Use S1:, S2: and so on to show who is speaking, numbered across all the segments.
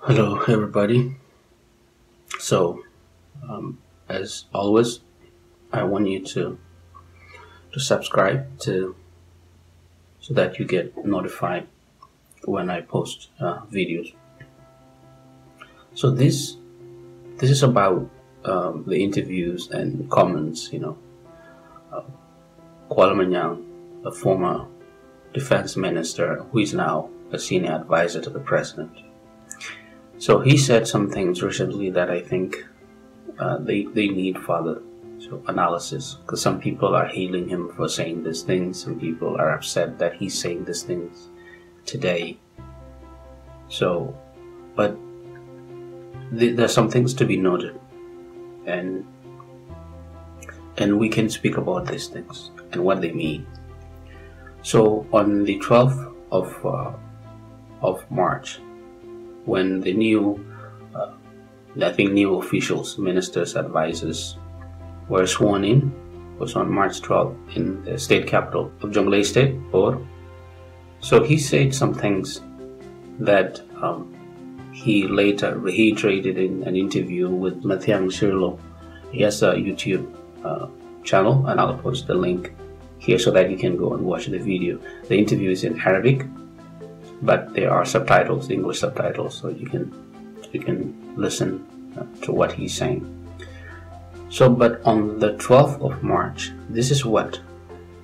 S1: Hello, everybody. So, as always, I want you to subscribe so that you get notified when I post videos. So this is about the interviews and comments. Kuol Manyang, a former defense minister who is now a senior advisor to the president. So he said some things recently that I think they need further analysis, because some people are hailing him for saying these things. Some people are upset that he's saying these things today. But there's some things to be noted, and we can speak about these things and what they mean. So on the 12th of March, when the new officials, ministers, advisors were sworn in, was on March 12th in the state capital of Jonglei State, Bor. So he said some things that he later reiterated in an interview with Mathiang Shirlo. He has a YouTube channel, and I'll post the link here so that you can go and watch the video. The interview is in Arabic, but there are subtitles, English subtitles, so you can listen to what he's saying. So, but on the 12th of March, this is what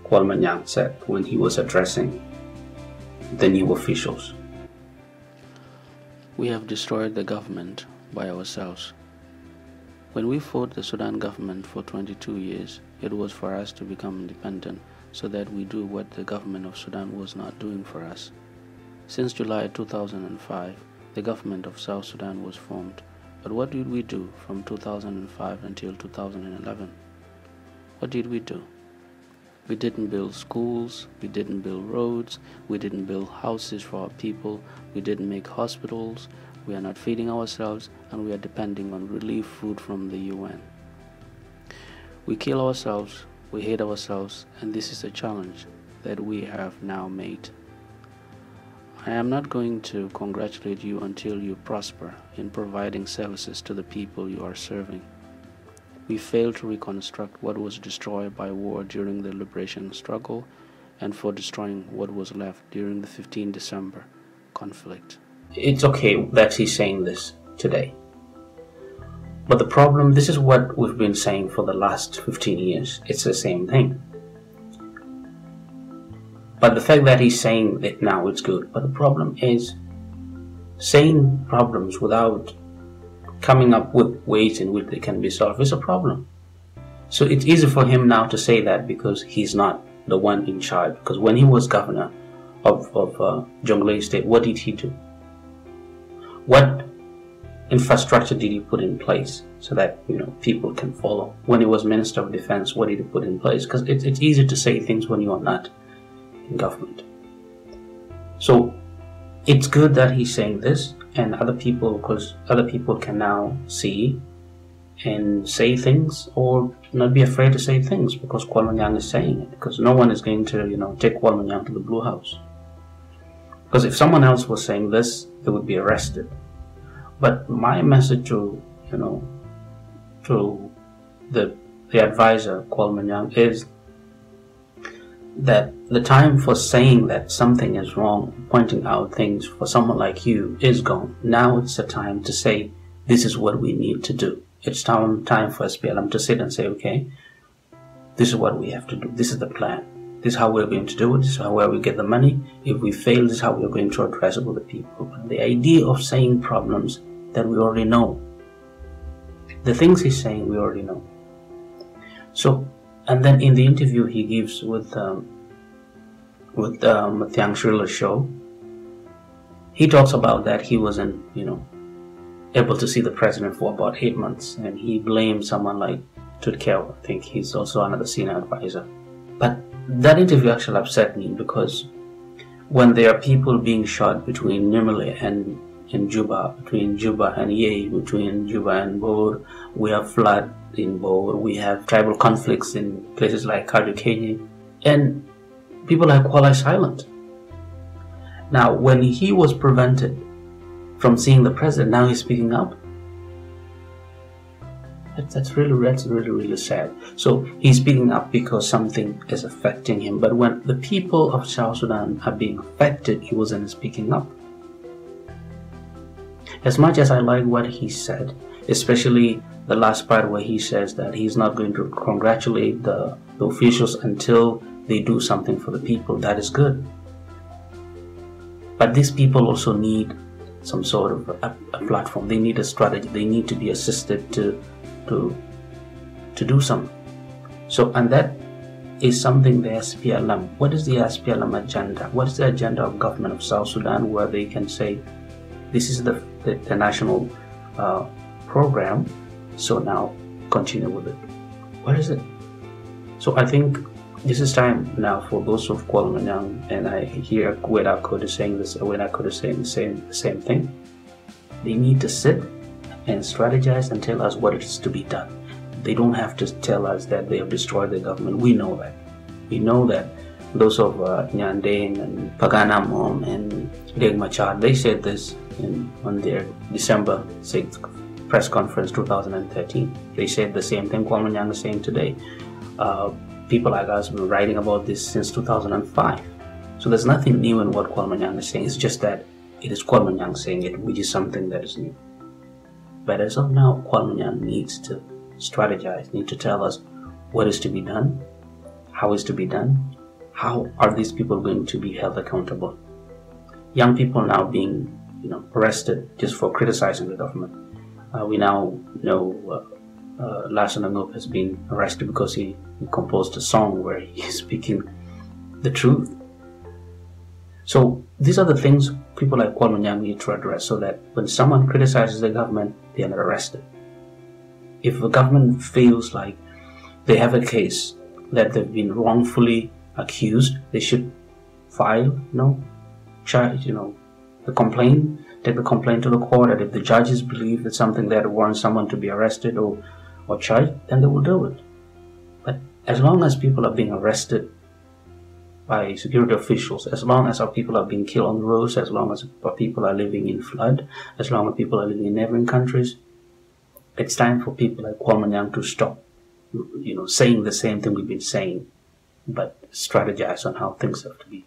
S1: Kuol Manyang said when he was addressing the new officials.
S2: We have destroyed the government by ourselves. When we fought the Sudan government for 22 years, it was for us to become independent so that we do what the government of Sudan was not doing for us. Since July 2005, the government of South Sudan was formed. But what did we do from 2005 until 2011? What did we do? We didn't build schools, we didn't build roads, we didn't build houses for our people, we didn't make hospitals, we are not feeding ourselves, and we are depending on relief food from the UN. We kill ourselves, we hate ourselves, and this is a challenge that we have now made. I am not going to congratulate you until you prosper in providing services to the people you are serving. We failed to reconstruct what was destroyed by war during the liberation struggle and for destroying what was left during the 15 December conflict.
S1: It's okay that he's saying this today. But the problem, this is what we've been saying for the last 15 years. It's the same thing. But the fact that he's saying it now, it's good. But the problem is saying problems without coming up with ways in which they can be solved is a problem. So it's easy for him now to say that because he's not the one in charge. Because when he was governor of Jonglei State, what did he do? What infrastructure did he put in place so that people can follow? When he was Minister of Defense, what did he put in place? Because it's easy to say things when you are not in government. So it's good that he's saying this, and other people can now see and say things, or not be afraid to say things because Kuol Manyang is saying it, because no one is going to take Kuol Manyang to the Blue House. Because if someone else was saying this, they would be arrested. But my message to the advisor Kuol Manyang is that the time for saying that something is wrong, pointing out things for someone like you is gone. Now it's the time to say, this is what we need to do. It's time for SPLM to sit and say, okay, this is what we have to do. This is the plan. This is how we're going to do it. This is where we get the money. If we fail, this is how we're going to address it with the people. But the idea of saying problems that we already know, the things he's saying, we already know. So, and then in the interview he gives with Mathiang Shirlo's show, he talks about that he wasn't, able to see the president for about 8 months, and he blamed someone like Tutkel. I think he's also another senior advisor. But that interview actually upset me, because when there are people being shot between Nimile and Juba, between Juba and Ye, between Juba and Bor, we have flood in Bor, we have tribal conflicts in places like Kajukenyi, and people like Kuol are silent. Now, when he was prevented from seeing the president. Now he's speaking up. That's really sad. So he's speaking up because something is affecting him. But when the people of South Sudan are being affected, he wasn't speaking up. As much as I like what he said, especially the last part where he says that he's not going to congratulate the officials until they do something for the people, that is good. But these people also need some sort of a platform. They need a strategy. They need to be assisted to do something. So, and that is something the SPLM. What is the SPLM agenda? What is the agenda of government of South Sudan, where they can say, this is the national program, so now continue with it? What is it? So I think this is time now for those of Kuol Manyang, and I hear Weda Code is saying this. Weda Code is saying the same thing. They need to sit and strategize and tell us what is to be done. They don't have to tell us that they have destroyed the government. We know that. We know that those of Nyandeng and Paganamom and Riek Machar, they said this on their December 6th press conference 2013. They said the same thing Kuol Manyang is saying today. People like us have been writing about this since 2005. So there's nothing new in what Kuol Manyang is saying. It's just that it is Kuol Manyang saying it, which is something that is new. But as of now, Kuol Manyang needs to strategize, need to tell us what is to be done, how is to be done, how are these people going to be held accountable. Young people now being arrested just for criticizing the government. We now know Larson Angop has been arrested because he composed a song where he's speaking the truth. So these are the things people like Kuol Manyang need to address, so that when someone criticizes the government, they are not arrested. If the government feels like they have a case that they've been wrongfully accused, they should file, charge, the complaint, take the complaint to the court, and if the judges believe it's something that warrants someone to be arrested or charged, then they will do it. But as long as people are being arrested by security officials, as long as our people are being killed on the roads, as long as our people are living in flood, as long as people are living in neighboring countries, it's time for people like Kuol Manyang to stop, saying the same thing we've been saying, but strategize on how things have to be